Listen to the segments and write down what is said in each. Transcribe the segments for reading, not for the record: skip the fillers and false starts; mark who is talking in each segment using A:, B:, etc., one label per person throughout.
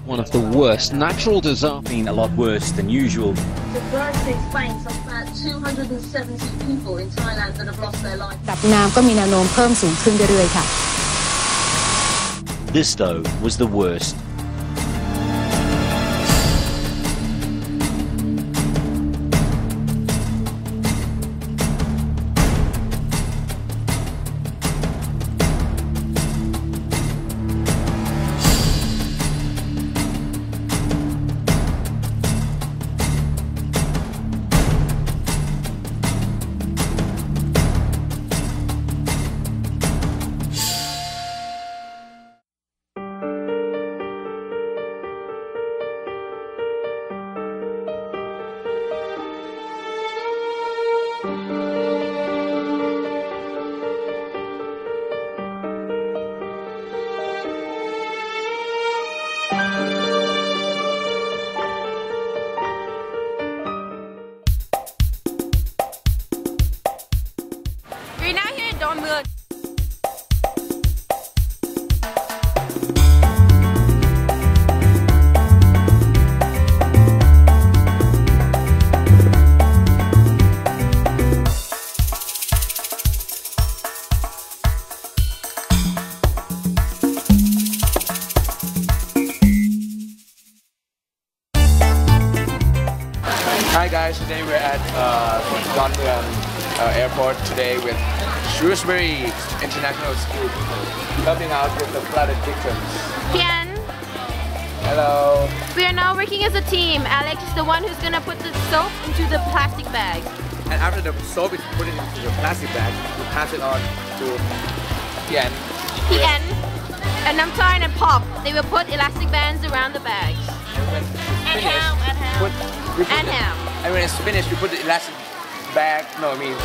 A: one of the worst natural disasters.
B: Been a lot worse than usual.
C: The devastating flames of about 270 people in Thailand that have lost their lives. ระดับน้ำก็มีแนวโน้มเพิ่มสูงขึ้นเรื่อยๆค่ะ
B: This though was the worst.
D: We're now here in Dortmund.
E: Hi guys, today we're at Dortmund airport today with Shrewsbury International School helping out with the flooded victims.
D: Pian.
E: Hello.
D: We are now working as a team. Alex is the one who's gonna put the soap into the plastic bags.
E: And after the soap is put into the plastic bag, we pass it on to Pian.
D: Pian. And I'm trying to pop. They will put elastic bands around the bags.
E: And when it's
D: And
E: finished,
D: ham, and ham.
E: we put
D: And
E: the-
D: ham.
E: And when it's finished, we put the elastic bag. No, I mean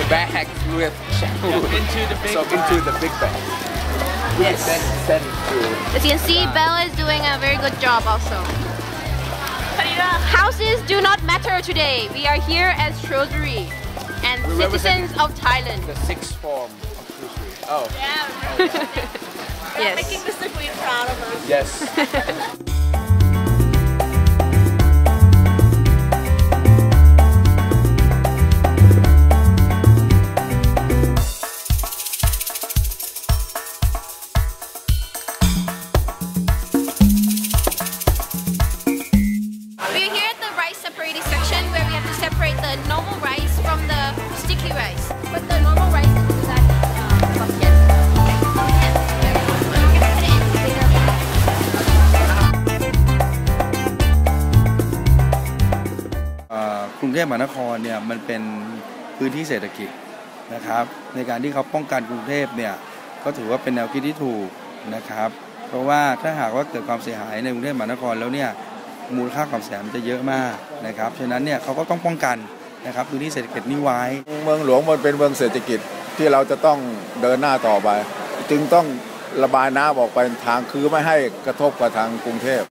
E: the bag with shampoo
F: into the big
E: soap
F: bag.
E: into the big bag.
D: Yes.
E: Then send it to.
D: As you can see, Bella is doing a very good job also. Houses do not matter today. We are here as Shrewsbury and
E: We
D: citizens of Thailand.
E: The sixth form of Shrewsbury. Oh.
D: Yes.
C: Making Mr. Queen proud of us.
E: Yes.
D: We're here at the rice separating section where we have to separate the normal rice from the sticky rice. Put the normal rice into that bucket.
G: กรุงเทพมหานครเนี่ยมันเป็นพื้นที่เศรษฐกิจนะครับในการที่เขาป้องกันกรุงเทพเนี่ยก็ถือว่าเป็นแนวคิดที่ถูกนะครับเพราะว่าถ้าหากว่าเกิดความเสียหายในกรุงเทพมหานครแล้วเนี่ยมูลค่าความเสียหายมันจะเยอะมากนะครับฉะนั้นเนี่ยเขาก็ต้องป้องกันนะครับพื้นที่เศรษฐกิจนี้ไว้
H: เมืองหลวงมันเป็นเมืองเศรษฐกิจที่เราจะต้องเดินหน้าต่อไปจึงต้องระบายน้ำออกไปทางคือไม่ให้กระทบกับทางกรุงเทพ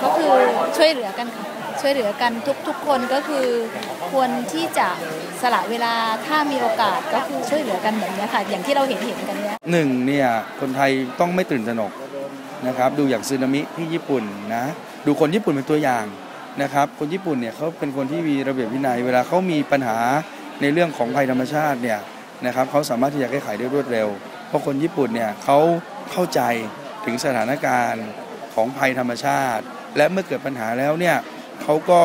I: ก็คือช่วยเหลือกันค่ะช่วยเหลือกันทุกคนก็คือควรที่จะสละเวลาถ้ามีโอกาสก็คือช่วยเหลือกันแบบนี้ค่ะอย่างที่เราเห็นกันเนี้ย
G: หนึ่งเนี่ยคนไทยต้องไม่ตื่นตระหนกนะครับดูอย่างสึนามิที่ญี่ปุ่นนะดูคนญี่ปุ่นเป็นตัวอย่างนะครับคนญี่ปุ่นเนี่ยเขาเป็นคนที่มีระเบียบวินัยเวลาเขามีปัญหาในเรื่องของภัยธรรมชาติเนี่ยนะครับเขาสามารถที่จะแก้ไขได้รวดเร็วเพราะคนญี่ปุ่นเนี่ยเขาเข้าใจถึงสถานการณ์ของภัยธรรมชาติและเมื่อเกิดปัญหาแล้วเนี่ยเขาก็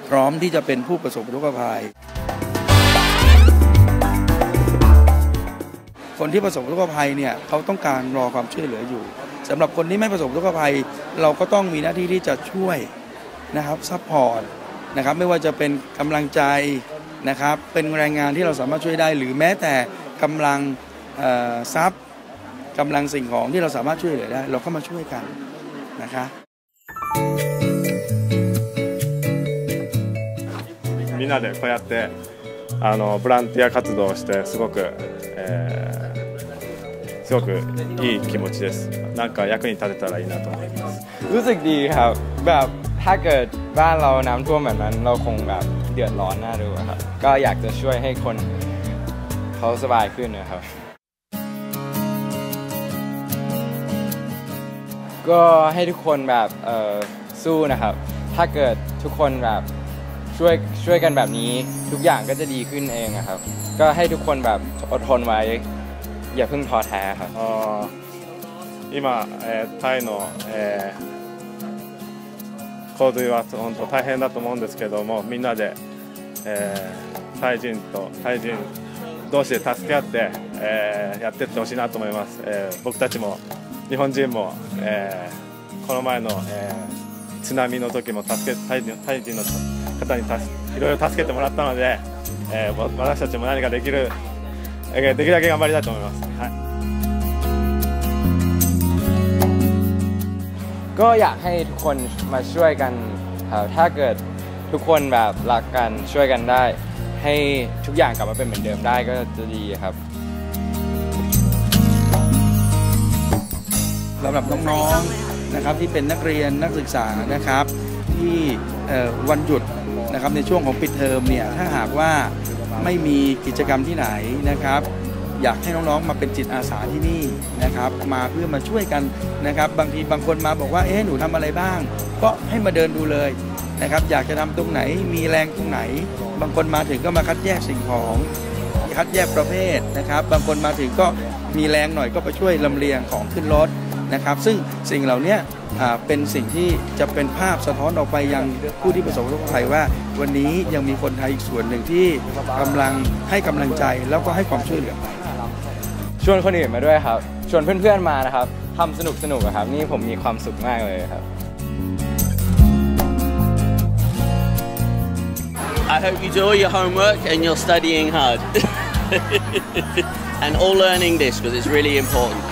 G: พร้อมที่จะเป็นผู้ประสบอุทกภัยคนที่ประสบอุทกภัยเนี่ยเขาต้องการรอความช่วยเหลืออยู่สำหรับคนที่ไม่ประสบอุทกภัยเราก็ต้องมีหน้าที่ที่จะช่วยนะครับซัพพอร์ตนะครับไม่ว่าจะเป็นกำลังใจนะครับเป็นแรงงานที่เราสามารถช่วยได้หรือแม้แต่กำลังทรัพย์กำลังสิ่งของที่เราสามารถช่วยเหลือได้เราก็มาช่วยกันนะคะ
J: みんなでこうやってボランティア活動をしてすごくいい気持ちです。なんか役に立てたらいいなと思います。
F: รู้สึกดีครับแบบถ้าเกิดบ้านเราน้ำท่วมแบบนั้นเราคงแบบเดือดร้อนน่าดูครับก็อยากจะช่วยให้คนเขาสบายขึ้นนะครับ ก็ให้ทุกคนแบบสู้นะครับถ้าเกิดทุกคนแบบช่วยกันแบบนี้ทุกอย่างก็จะดีขึ้นเองครับก็ให้ทุกคนแบบอดทนไว้อย่าเพิ่งท้อแท้ครับ
J: 今、タイの、洪水は本当大変だと思うんですけどもみんなで、タイ人同士で助け合って、やっていってほしいなと思います、僕たちも日本人も、この前の、津波の時もタイ人の方にいろいろ助けてもらったので、私たちも何かできるだけ頑張りたいと思います、はい、
F: ก็อยากให้ทุกคนมาช่วยกันถ้าเกิดทุกคนแบบรักกันช่วยกันได้ให้ทุกอย่างกลับมาเป็นเหมือนเดิมได้ก็จะดีครับ
G: สำหรับน้องๆนะครับที่เป็นนักเรียนนักศึกษานะครับที่วันหยุดนะครับในช่วงของปิดเทอมเนี่ยถ้าหากว่าไม่มีกิจกรรมที่ไหนนะครับอยากให้น้องๆมาเป็นจิตอาสาที่นี่นะครับมาเพื่อมาช่วยกันนะครับบางทีบางคนมาบอกว่าหนูทำอะไรบ้างก็ให้มาเดินดูเลยนะครับอยากจะทำตรงไหนมีแรงตรงไหนบางคนมาถึงก็มาคัดแยกสิ่งของคัดแยกประเภทนะครับบางคนมาถึงก็มีแรงหน่อยก็ไปช่วยลำเลียงของขึ้นรถนะครับซึ่งสิ่งเหล่านี้เป็นสิ่งที่จะเป็นภาพสะท้อนออกไปยังผู้ที่ประสบอุทกภัยว่าวันนี้ยังมีคนไทยอีกส่วนหนึ่งที่กำลังให้กำลังใจแล้วก็ให้ความช่วยเหลือ
F: ชวนคนอื่นมาด้วยครับชวนเพื่อนๆมานะครับทำสนุกครับนี่ผมมีความสุขมากเลยครับ
K: I hope you do all your homework and you're studying hard and all learning this because it's really important